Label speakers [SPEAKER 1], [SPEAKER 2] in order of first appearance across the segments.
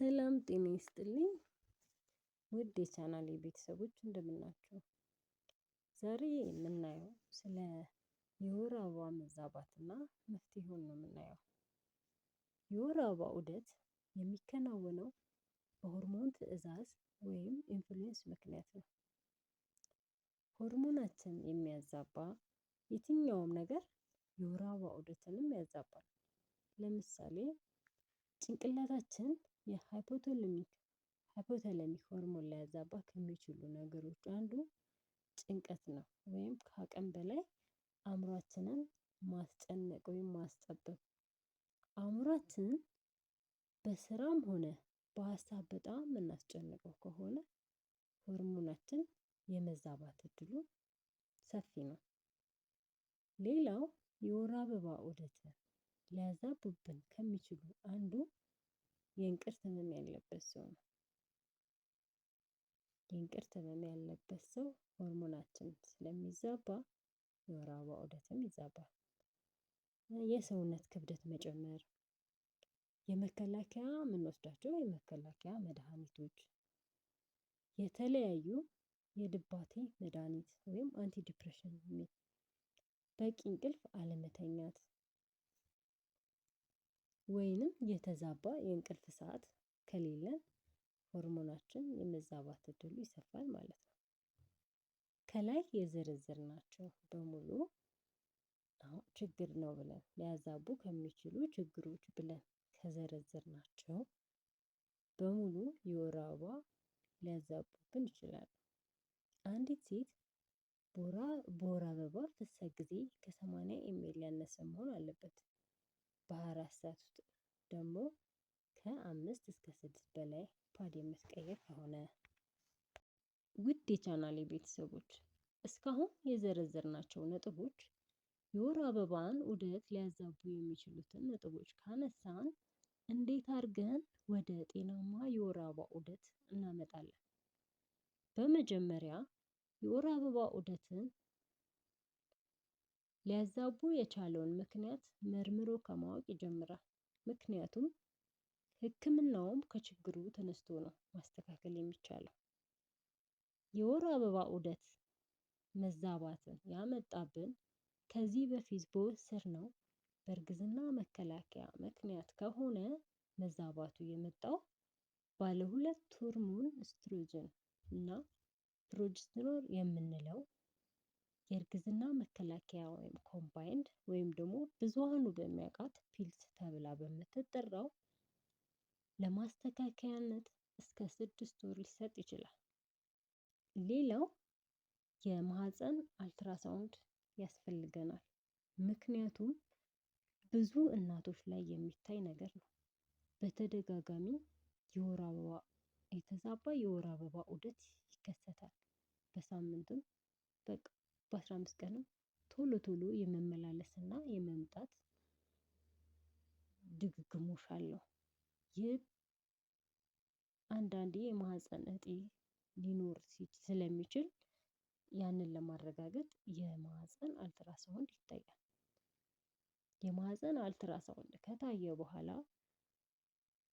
[SPEAKER 1] ሰላም ጤና ይስጥልኝ ውድ የቻናሌ ቤተሰቦች እንደምን ናችሁ? ዛሬ የምናየው ስለ የወር አበባ መዛባትና መፍትሄውን ነው የምናየው። የወር አበባ ዑደት የሚከናወነው በሆርሞን ትዕዛዝ ወይም ኢንፍሉዌንስ ምክንያት ነው። ሆርሞናችን የሚያዛባ የትኛውም ነገር የወር አበባ ዑደትንም ያዛባል። ለምሳሌ ጭንቅላታችን የሃይፖታለሚክ ሆርሞን ሊያዛባ ከሚችሉ ነገሮች አንዱ ጭንቀት ነው፣ ወይም ከአቅም በላይ አእምሯችንን ማስጨነቅ ወይም ማስጠበብ። አእምሯችንን በስራም ሆነ በሀሳብ በጣም የምናስጨንቀው ከሆነ ሆርሞናችን የመዛባት እድሉ ሰፊ ነው። ሌላው የወር አበባ ዑደትን ሊያዛቡብን ከሚችሉ አንዱ የእንቅርት ህመም ያለበት ሰው ነው። የእንቅርት ህመም ያለበት ሰው ሆርሞናችን ስለሚዛባ የወር አበባ ዑደትም ይዛባል። የሰውነት ክብደት መጨመር፣ የምንወስዳቸው የመከላከያ መድኃኒቶች፣ የተለያዩ የድባቴ መድኃኒት ወይም አንቲ ዲፕሬሽን፣ በቂ እንቅልፍ አለመተኛት ወይንም የተዛባ የእንቅልፍ ሰዓት ከሌለን ሆርሞናችን የመዛባት እድሉ ይሰፋል ማለት ነው። ከላይ የዘረዘርናቸው በሙሉ አሁን ችግር ነው ብለን ሊያዛቡ ከሚችሉ ችግሮች ብለን ከዘረዘርናቸው በሙሉ የወር አበባ ሊያዛቡብን ይችላሉ። አንዲት ሴት በወር አበባ ፍሰት ጊዜ ከ80 ኤምኤል ያነሰ መሆን አለበት። በ24 ሰዓት ውስጥ ደግሞ ከ5 እስከ 6 በላይ ፓድ የምትቀይር ከሆነ። ውድ የቻናሌ ቤተሰቦች እስካሁን የዘረዘርናቸው ነጥቦች የወር አበባን ዑደት ሊያዛቡ የሚችሉትን ነጥቦች ካነሳን እንዴት አድርገን ወደ ጤናማ የወር አበባ ዑደት እናመጣለን? በመጀመሪያ የወር አበባ ዑደትን ሊያዛቡ የቻለውን ምክንያት መርምሮ ከማወቅ ይጀምራል። ምክንያቱም ሕክምናውም ከችግሩ ተነስቶ ነው ማስተካከል የሚቻለው። የወር አበባ ዑደት መዛባትን ያመጣብን ከዚህ በፊት በወሰድነው በእርግዝና መከላከያ ምክንያት ከሆነ መዛባቱ የመጣው ባለ ሁለት ሆርሞን ኤስትሮጅን እና ፕሮጀስትሮን የምንለው የእርግዝና መከላከያ ወይም ኮምባይንድ ወይም ደግሞ ብዙሃኑ በሚያውቃት ፒልስ ተብላ በምትጠራው ለማስተካከያነት እስከ 6 ወር ሊሰጥ ይችላል። ሌላው የማህፀን አልትራሳውንድ ያስፈልገናል። ምክንያቱም ብዙ እናቶች ላይ የሚታይ ነገር ነው። በተደጋጋሚ የተዛባ የወር አበባ ዑደት ይከሰታል። በሳምንትም በ15 ቀንም ቶሎ ቶሎ የመመላለስና የመምጣት ድግግሞሽ አለው። ይህ አንዳንዴ የማህፀን እጢ ሊኖር ስለሚችል ያንን ለማረጋገጥ የማህፀን አልትራሳውንድ ይታያል። የማህፀን አልትራሳውንድ ከታየ በኋላ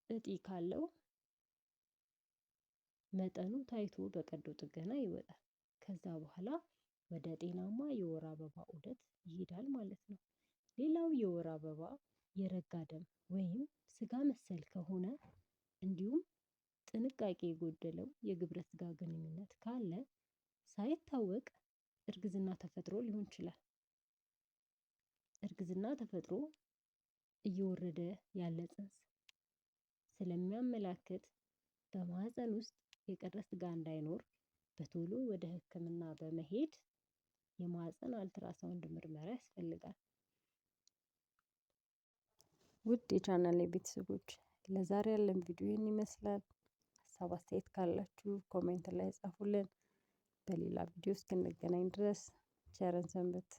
[SPEAKER 1] እጢ ካለው መጠኑ ታይቶ በቀዶ ጥገና ይወጣል። ከዛ በኋላ ወደ ጤናማ የወር አበባ ዑደት ይሄዳል ማለት ነው። ሌላው የወር አበባ የረጋ ደም ወይም ስጋ መሰል ከሆነ እንዲሁም ጥንቃቄ የጎደለው የግብረ ስጋ ግንኙነት ካለ ሳይታወቅ እርግዝና ተፈጥሮ ሊሆን ይችላል። እርግዝና ተፈጥሮ እየወረደ ያለ ጽንስ ስለሚያመላክት በማህፀን ውስጥ የቀረ ስጋ እንዳይኖር በቶሎ ወደ ሕክምና በመሄድ የማህፀን አልትራሳውንድ ምርመራ ያስፈልጋል። ውድ የቻናሌ ቤተሰቦች ለዛሬ ያለን ቪዲዮ ይህን ይመስላል። ሀሳብ አስተያየት ካላችሁ ኮሜንት ላይ ጻፉልን። በሌላ ቪዲዮ እስክንገናኝ ድረስ ቸርን ሰንብት።